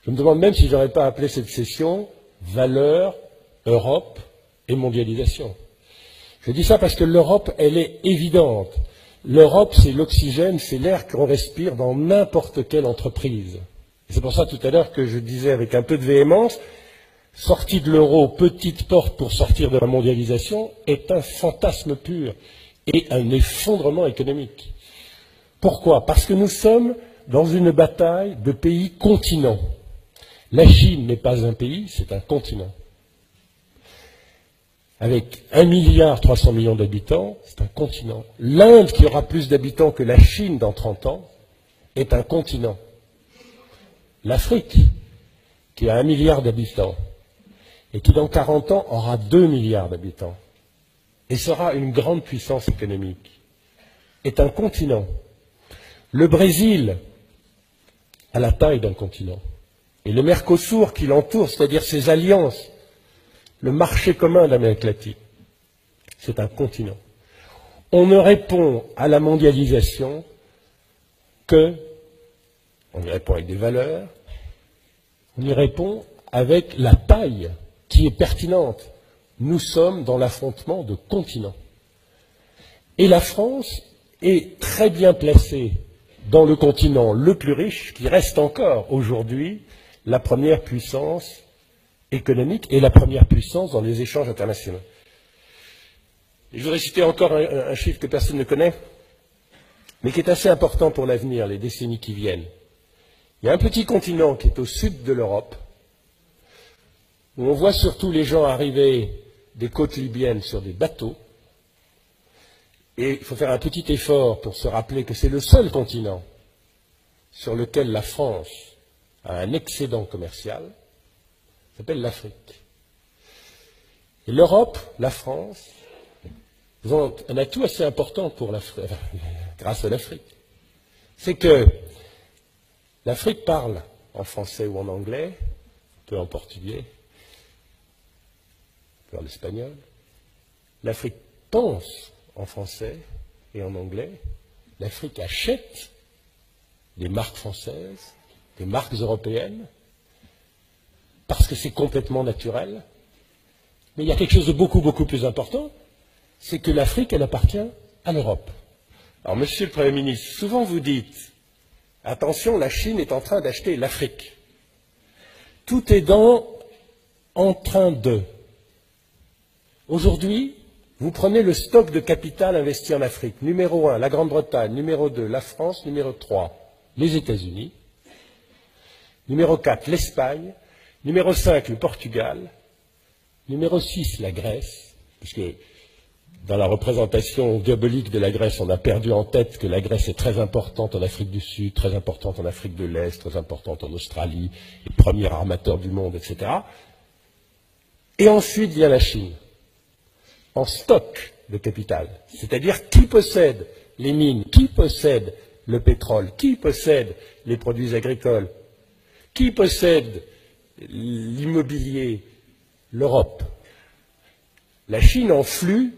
Je me demande même si je n'aurais pas appelé cette session valeurs, Europe et mondialisation. Je dis ça parce que l'Europe, elle est évidente. L'Europe, c'est l'oxygène, c'est l'air qu'on respire dans n'importe quelle entreprise. C'est pour ça tout à l'heure que je disais avec un peu de véhémence, sortie de l'euro, petite porte pour sortir de la mondialisation, est un fantasme pur et un effondrement économique. Pourquoi? Parce que nous sommes dans une bataille de pays continents. La Chine n'est pas un pays, c'est un continent. Avec 1,3 milliard d'habitants, c'est un continent. L'Inde, qui aura plus d'habitants que la Chine dans 30 ans, est un continent. L'Afrique, qui a 1 milliard d'habitants, et qui dans 40 ans aura 2 milliards d'habitants, et sera une grande puissance économique, est un continent. Le Brésil a la taille d'un continent. Et le Mercosur qui l'entoure, c'est-à-dire ses alliances, le marché commun de l'Amérique latine, c'est un continent. On ne répond à la mondialisation que, on y répond avec des valeurs, on y répond avec la taille qui est pertinente. Nous sommes dans l'affrontement de continents. Et la France est très bien placée dans le continent le plus riche, qui reste encore aujourd'hui la première puissance économique et la première puissance dans les échanges internationaux. Et je voudrais citer encore un chiffre que personne ne connaît, mais qui est assez important pour l'avenir, les décennies qui viennent. Il y a un petit continent qui est au sud de l'Europe, où on voit surtout les gens arriver des côtes libyennes sur des bateaux, et il faut faire un petit effort pour se rappeler que c'est le seul continent sur lequel la France a un excédent commercial, s'appelle l'Afrique. Et l'Europe, la France, ils ont un atout assez important pour l'Afrique, grâce à l'Afrique. C'est que l'Afrique parle en français ou en anglais, un peu en portugais, un peu en espagnol. L'Afrique pense en français et en anglais. L'Afrique achète des marques françaises, des marques européennes, parce que c'est complètement naturel. Mais il y a quelque chose de beaucoup, beaucoup plus important, c'est que l'Afrique, elle appartient à l'Europe. Alors, Monsieur le Premier ministre, souvent vous dites, attention, la Chine est en train d'acheter l'Afrique. Tout est en train de. Aujourd'hui, vous prenez le stock de capital investi en Afrique. Numéro 1, la Grande-Bretagne. Numéro 2, la France. Numéro 3, les États-Unis. Numéro 4, l'Espagne. Numéro 5, le Portugal. Numéro 6, la Grèce. Puisque dans la représentation diabolique de la Grèce, on a perdu en tête que la Grèce est très importante en Afrique du Sud, très importante en Afrique de l'Est, très importante en Australie, le premier armateur du monde, etc. Et ensuite vient la Chine, en stock de capital. C'est-à-dire qui possède les mines, qui possède le pétrole, qui possède les produits agricoles, qui possède l'immobilier, l'Europe. La Chine en flux,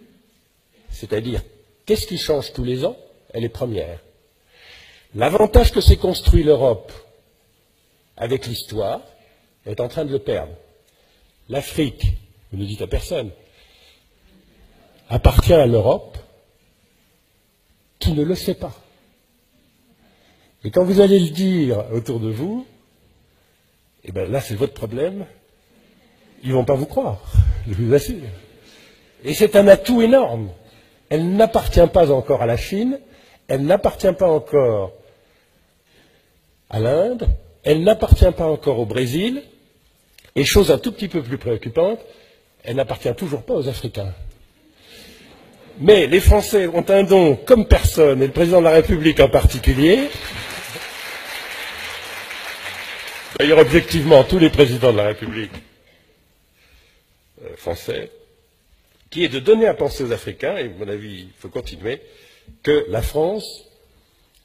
c'est-à-dire qu'est-ce qui change tous les ans? Elle est première. L'avantage que s'est construit l'Europe avec l'histoire est en train de le perdre. L'Afrique, vous ne dites à personne, appartient à l'Europe qui ne le sait pas. Et quand vous allez le dire autour de vous, eh bien là c'est votre problème, ils ne vont pas vous croire, je vous assure. Et c'est un atout énorme. Elle n'appartient pas encore à la Chine, elle n'appartient pas encore à l'Inde, elle n'appartient pas encore au Brésil, et chose un tout petit peu plus préoccupante, elle n'appartient toujours pas aux Africains. Mais les Français ont un don comme personne, et le président de la République en particulier, d'ailleurs objectivement tous les présidents de la République français, qui est de donner à penser aux Africains, et à mon avis, il faut continuer, que la France,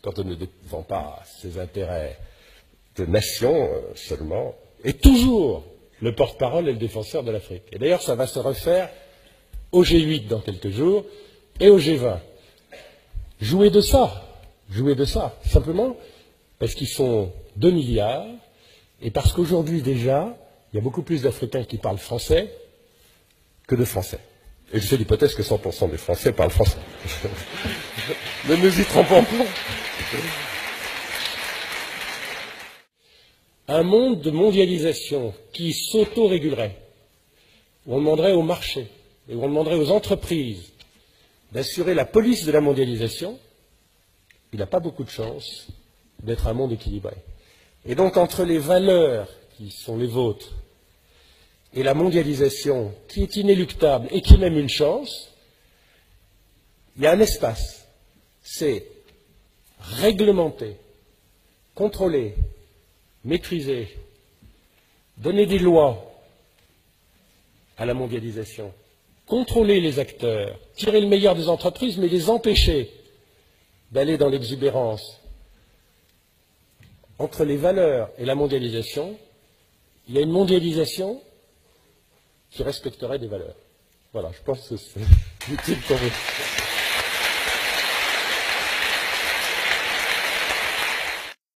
quand elle ne défend pas ses intérêts de nation seulement, est toujours le porte-parole et le défenseur de l'Afrique. Et d'ailleurs, ça va se refaire au G8 dans quelques jours et au G20. Jouez de ça, simplement parce qu'ils sont 2 milliards, Et parce qu'aujourd'hui déjà, il y a beaucoup plus d'Africains qui parlent français que de Français. Et je fais l'hypothèse que 100% des Français parlent français. Ne nous y trompons pas. Un monde de mondialisation qui s'auto-régulerait, où on demanderait au marché et où on demanderait aux entreprises d'assurer la police de la mondialisation, il n'a pas beaucoup de chance d'être un monde équilibré. Et donc entre les valeurs qui sont les vôtres et la mondialisation qui est inéluctable et qui est même une chance, il y a un espace. C'est réglementer, contrôler, maîtriser, donner des lois à la mondialisation, contrôler les acteurs, tirer le meilleur des entreprises, mais les empêcher d'aller dans l'exubérance. Entre les valeurs et la mondialisation, il y a une mondialisation qui respecterait des valeurs. Voilà, je pense que c'est utile pour vous.